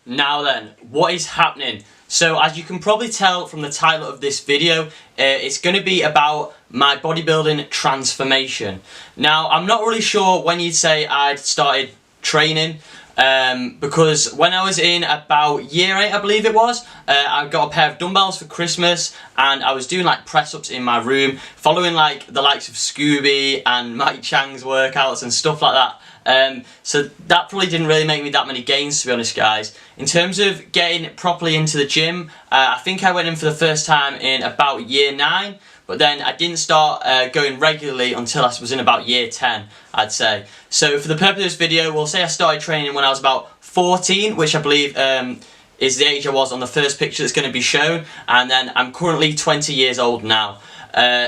Now then, what is happening? So as you can probably tell from the title of this video, it's going to be about my bodybuilding transformation. Now, I'm not really sure when you'd say I'd started training, because when I was in about year 8, I believe it was, I got a pair of dumbbells for Christmas, and I was doing like press-ups in my room, following like the likes of Scooby and Mike Chang's workouts and stuff like that. So that probably didn't really make me that many gains, to be honest, guys. In terms of getting properly into the gym, I think I went in for the first time in about year 9, but then I didn't start going regularly until I was in about year 10, I'd say. So for the purpose of this video, we'll say I started training when I was about 14, which I believe is the age I was on the first picture that's going to be shown, and then I'm currently 20 years old now.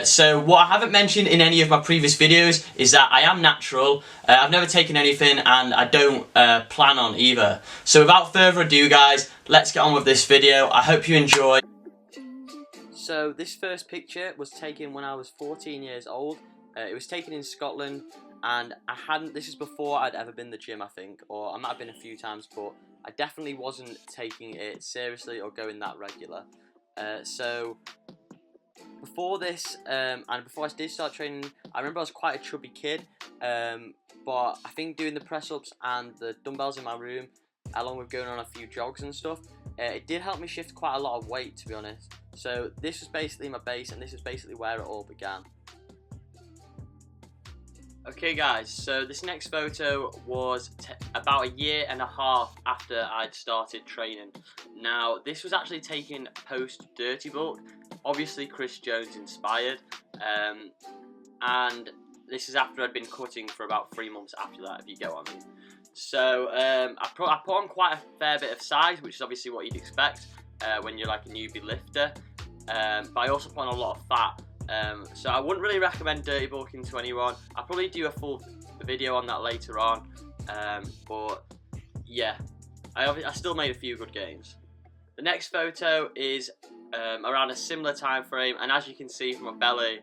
So what I haven't mentioned in any of my previous videos is that I am natural. I've never taken anything, and I don't plan on either. So without further ado, guys, let's get on with this video. I hope you enjoy. So this first picture was taken when I was 14 years old. It was taken in Scotland, and this is before I'd ever been to the gym, I think, or I might have been a few times, but I definitely wasn't taking it seriously or going that regular. So before this, and before I did start training, I remember I was quite a chubby kid, but I think doing the press-ups and the dumbbells in my room, along with going on a few jogs and stuff, it did help me shift quite a lot of weight, to be honest. So this was basically my base, and this is basically where it all began. Okay guys, so this next photo was about a year and a half after I'd started training. Now, this was actually taken post Dirty Bulk, obviously Chris Jones inspired, and this is after I'd been cutting for about 3 months after that, if you get what I mean. So I put on quite a fair bit of size, which is obviously what you'd expect when you're like a newbie lifter, but I also put on a lot of fat. So I wouldn't really recommend dirty bulking to anyone. I'll probably do a full video on that later on, but yeah, I still made a few good gains. The next photo is around a similar time frame, and as you can see from my belly,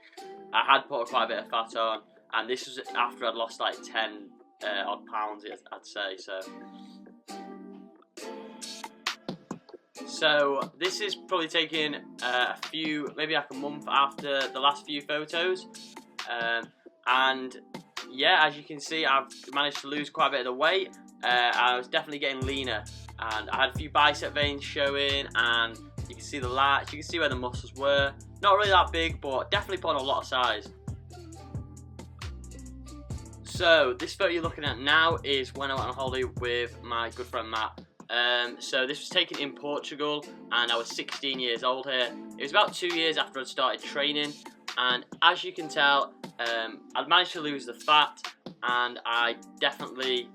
I had put quite a bit of fat on, and this was after I'd lost like 10 odd pounds, I'd say. So this is probably taken maybe like a month after the last few photos, and yeah, as you can see, I've managed to lose quite a bit of the weight. I was definitely getting leaner, and I had a few bicep veins showing, and you can see the lats, you can see where the muscles were. Not really that big, but definitely put on a lot of size. So this photo you're looking at now is when I went on holiday with my good friend Matt. So this was taken in Portugal, and I was 16 years old here. It was about 2 years after I'd started training, and as you can tell, I'd managed to lose the fat, and I definitely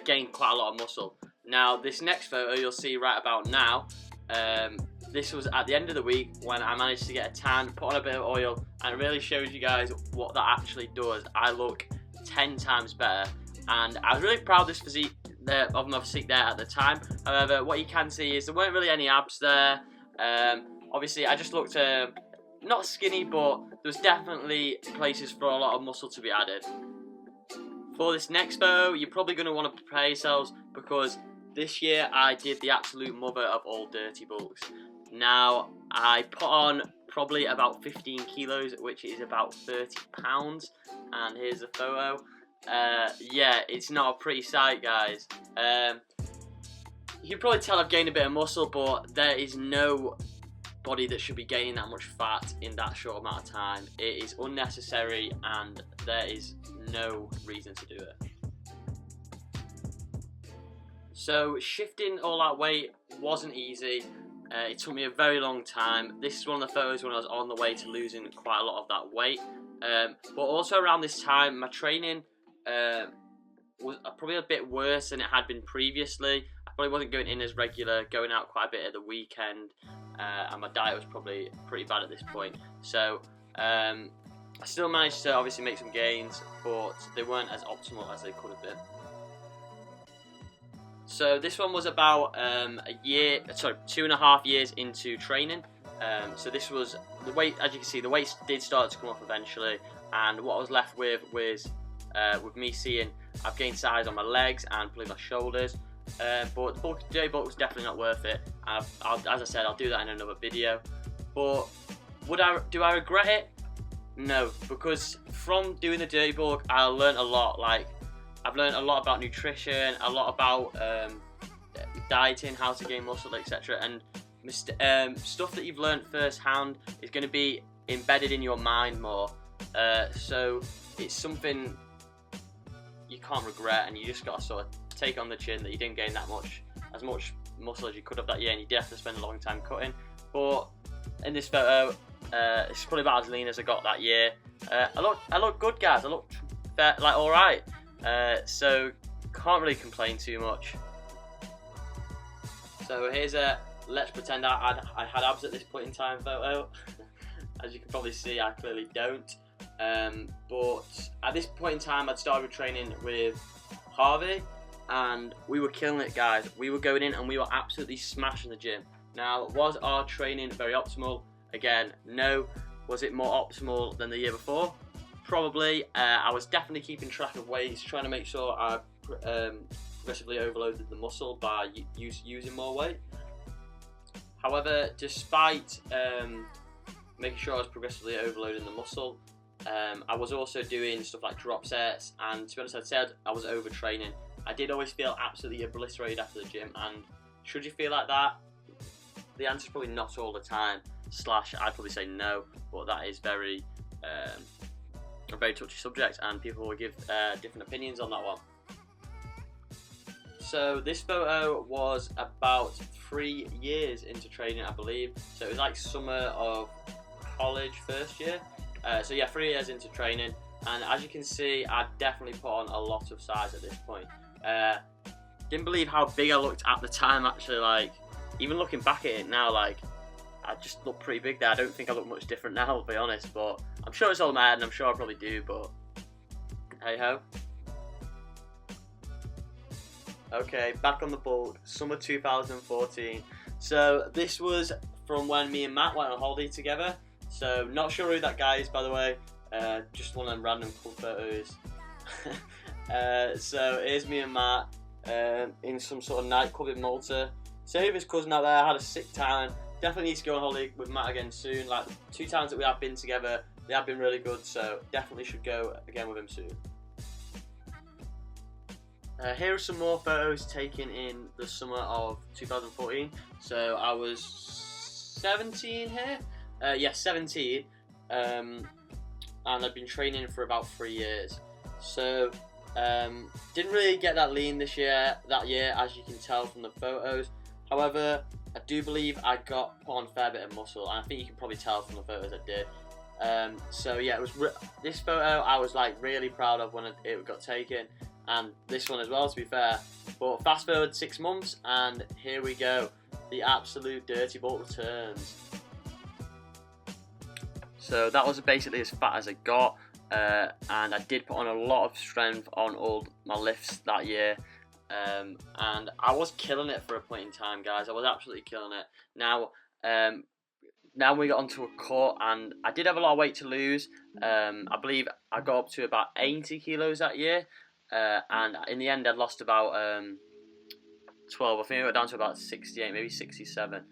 gained quite a lot of muscle. Now this next photo you'll see right about now, this was at the end of the week when I managed to get a tan, put on a bit of oil, and it really shows you guys what that actually does. I look 10 times better, and I was really proud of this physique, of my physique there at the time. However, what you can see is there weren't really any abs there. Obviously I just looked not skinny, but there's definitely places for a lot of muscle to be added. For this next photo, you're probably going to want to prepare yourselves, because this year I did the absolute mother of all dirty bulks. Now, I put on probably about 15 kilos, which is about 30 pounds, and here's the photo. Yeah, it's not a pretty sight, guys. You can probably tell I've gained a bit of muscle, but there is no body that should be gaining that much fat in that short amount of time. It is unnecessary, and there is no reason to do it. So shifting all that weight wasn't easy. It took me a very long time. This is one of the photos when I was on the way to losing quite a lot of that weight. But also around this time, my training was probably a bit worse than it had been previously. I probably wasn't going in as regular, going out quite a bit at the weekend, and my diet was probably pretty bad at this point. So I still managed to obviously make some gains, but they weren't as optimal as they could have been. So this one was about 2.5 years into training. So this was the weight, as you can see, the weight did start to come off eventually, and what I was left with was with me seeing I've gained size on my legs and probably my shoulders. but the dirty bulk was definitely not worth it. As I said, I'll do that in another video. But do I regret it? No, because from doing the dirty bulk, I learned a lot. Like, I've learned a lot about nutrition, a lot about dieting, how to gain muscle, etc. And stuff that you've learned firsthand is going to be embedded in your mind more. So it's something you can't regret, and you just got to sort of take on the chin that you didn't gain as much muscle as you could have that year, and you did have to spend a long time cutting. But in this photo, it's probably about as lean as I got that year. I look good, guys. I look like all right. So can't really complain too much. So here's a let's pretend I had abs at this point in time photo. As you can probably see, I clearly don't. But at this point in time, I'd started training with Harvey, and we were killing it, guys. We were going in and we were absolutely smashing the gym. Now, was our training very optimal? Again, no. Was it more optimal than the year before? Probably. I was definitely keeping track of weights, trying to make sure I progressively overloaded the muscle by using more weight. However, despite making sure I was progressively overloading the muscle, I was also doing stuff like drop sets, and to be honest, I'd said I was overtraining. I did always feel absolutely obliterated after the gym, and should you feel like that? The answer is probably not all the time, / I'd probably say no, but that is a very touchy subject, and people will give different opinions on that one. So this photo was about 3 years into training, I believe. So it was like summer of college, first year. So yeah, 3 years into training, and as you can see, I definitely put on a lot of size at this point. Didn't believe how big I looked at the time, actually. Like, even looking back at it now, like, I just look pretty big there. I don't think I look much different now, to be honest, but I'm sure it's all in my head, and I'm sure I probably do, but hey ho. Okay, back on the bulk, summer 2014. So this was from when me and Matt went on holiday together. So not sure who that guy is, by the way. Just one of them random cool photos. So here's me and Matt in some sort of nightclub in Malta. Same with his cousin out there. Had a sick time. Definitely need to go on holiday with Matt again soon. Like, 2 times that we have been together, they have been really good. So definitely should go again with him soon. Here are some more photos taken in the summer of 2014. So I was 17 here. Yeah, 17. And I've been training for about 3 years. So didn't really get that lean that year, as you can tell from the photos. However, I do believe I got put on a fair bit of muscle, and I think you can probably tell from the photos I did. So yeah, it was this photo I was like really proud of when it got taken, and this one as well, to be fair. But fast forward 6 months, and here we go. The absolute dirty bulk returns. So that was basically as fat as I got, and I did put on a lot of strength on all my lifts that year. And I was killing it for a point in time, guys. I was absolutely killing it. Now we got onto a cut, and I did have a lot of weight to lose. I believe I got up to about 80 kilos that year, and in the end I lost about 12. I think I got down to about 68, maybe 67.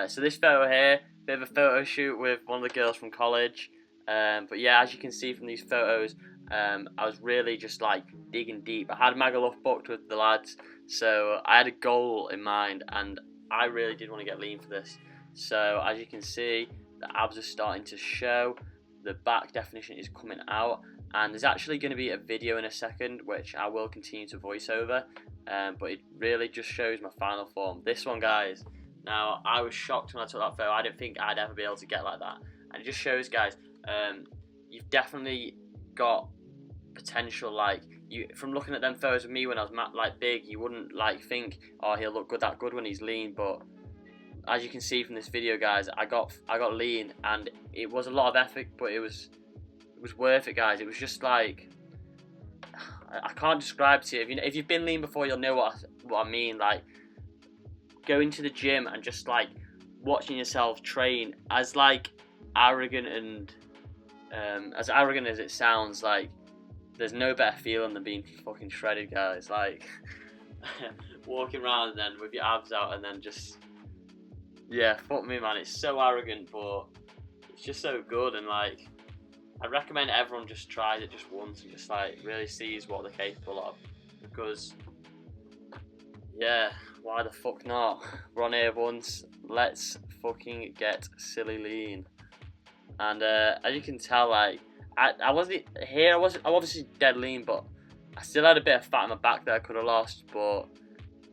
So this photo here, bit of a photo shoot with one of the girls from college. But yeah, as you can see from these photos, I was really just like digging deep. I had Magaluf booked with the lads, so I had a goal in mind, and I really did want to get lean for this. So as you can see, the abs are starting to show, the back definition is coming out, and there's actually going to be a video in a second which I will continue to voice over, but it really just shows my final form. This one, guys, now I was shocked when I took that photo. I didn't think I'd ever be able to get like that, and it just shows, guys, you've definitely got potential. Like, from looking at them photos of me when I was like big, you wouldn't like think, oh, he'll look that good when he's lean. But as you can see from this video, guys, I got lean, and it was a lot of effort, but it was worth it, guys. It was just like, I can't describe to you. If you've been lean before, you'll know what I mean. Like, going to the gym and just like watching yourself train, as like arrogant and as arrogant as it sounds, like, there's no better feeling than being fucking shredded, guys. Like, walking around and then with your abs out and then just, yeah, fuck me, man. It's so arrogant, but it's just so good. And like, I recommend everyone just tries it just once and just like really sees what they're capable of, because yeah, why the fuck not? We're on here once. Let's fucking get silly lean. And as you can tell, like I wasn't here. I'm obviously dead lean, but I still had a bit of fat in my back that I could have lost, but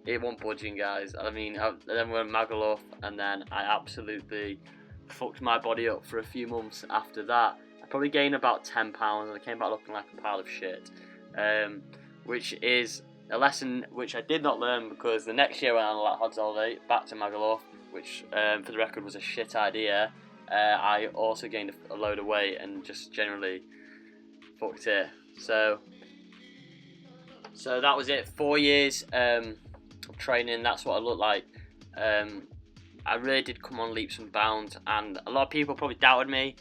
it wasn't budging, guys. I mean, then we went Magaluf, and then I absolutely fucked my body up for a few months after that. I probably gained about 10 pounds, and I came back looking like a pile of shit, which is a lesson which I did not learn, because the next year when I went on a Hod's holiday back to Magaluf, which for the record was a shit idea, I also gained a load of weight and just generally fucked it. So that was it. 4 years of training. That's what I looked like. I really did come on leaps and bounds, and a lot of people probably doubted me,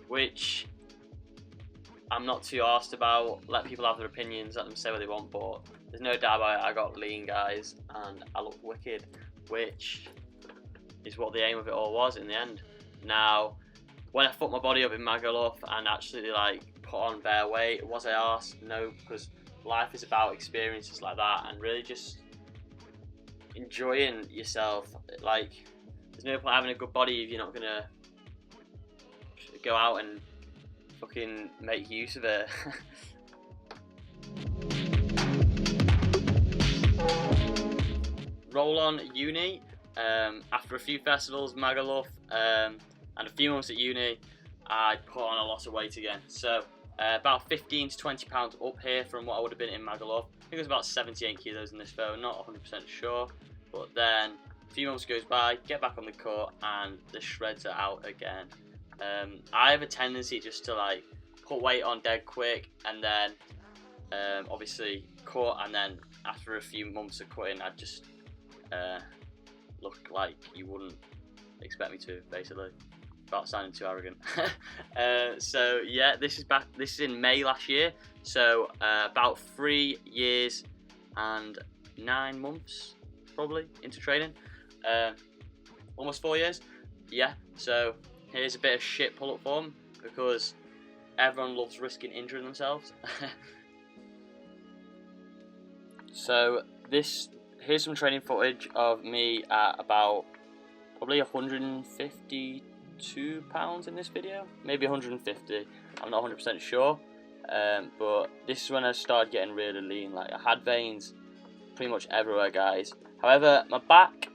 which I'm not too arsed about. Let people have their opinions, let them say what they want, but there's no doubt about it. I got lean, guys, and I look wicked, which is what the aim of it all was in the end. Now, when I fucked my body up in Magaluf and actually like put on bare weight, was I arsed? No, because life is about experiences like that and really just enjoying yourself. Like, there's no point having a good body if you're not gonna go out and fucking make use of it. Roll on uni. After a few festivals, Magaluf, and a few months at uni, I put on a lot of weight again. So about 15 to 20 pounds up here from what I would have been in Magaluf. I think it was about 78 kilos in this photo, not 100% sure. But then a few months goes by, get back on the court, and the shreds are out again. I have a tendency just to like put weight on dead quick, and then obviously cut, and then after a few months of cutting, I'd just look like you wouldn't expect me to, basically, without sounding too arrogant. So yeah, this is in May last year, so about 3 years and 9 months probably into training, almost 4 years. Yeah, so here's a bit of shit pull-up form, because everyone loves risking injuring themselves. So here's some training footage of me at about probably 152 pounds in this video, maybe 150, I'm not 100% sure, but this is when I started getting really lean. Like, I had veins pretty much everywhere, guys. However, my back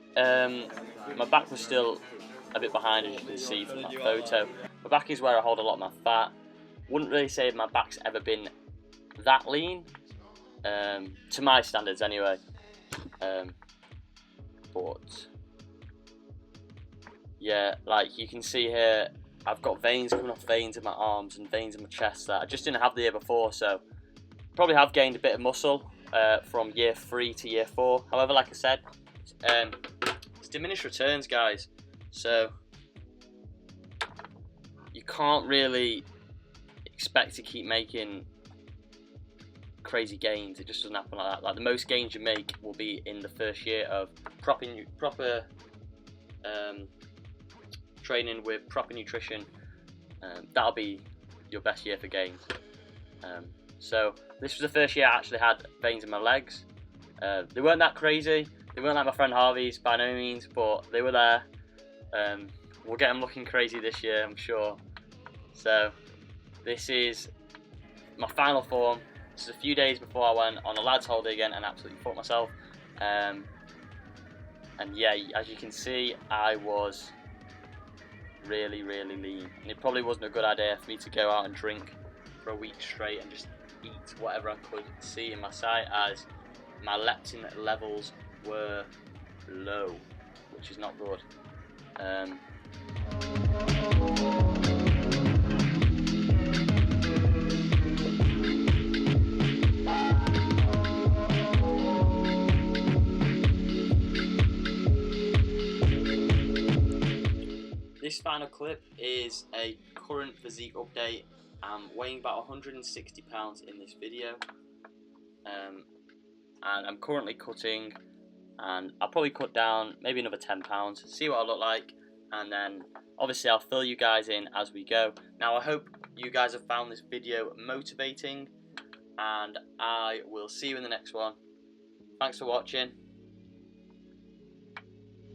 was still a bit behind, as you can see from that photo. My back is where I hold a lot of my fat. Wouldn't really say my back's ever been that lean, to my standards anyway. But yeah, like you can see here, I've got veins coming off veins in my arms and veins in my chest that I just didn't have the year before, so probably have gained a bit of muscle from year 3 to year 4. However, like I said, it's diminished returns, guys, so you can't really expect to keep making crazy gains. It just doesn't happen like that. Like, the most gains you make will be in the first year of proper training with proper nutrition. That'll be your best year for gains. So this was the first year I actually had veins in my legs. They weren't that crazy. They weren't like my friend Harvey's by no means, but they were there. We'll get them looking crazy this year, I'm sure. So this is my final form. This is a few days before I went on a lad's holiday again and absolutely fucked myself. And yeah, as you can see, I was really, really lean. And it probably wasn't a good idea for me to go out and drink for a week straight and just eat whatever I could see in my sight, as my leptin levels were low, which is not good. This final clip is a current physique update. I'm weighing about 160 pounds in this video, and I'm currently cutting, and I'll probably cut down maybe another 10 pounds, see what I look like, and then obviously I'll fill you guys in as we go. Now I hope you guys have found this video motivating, and I will see you in the next one. Thanks for watching.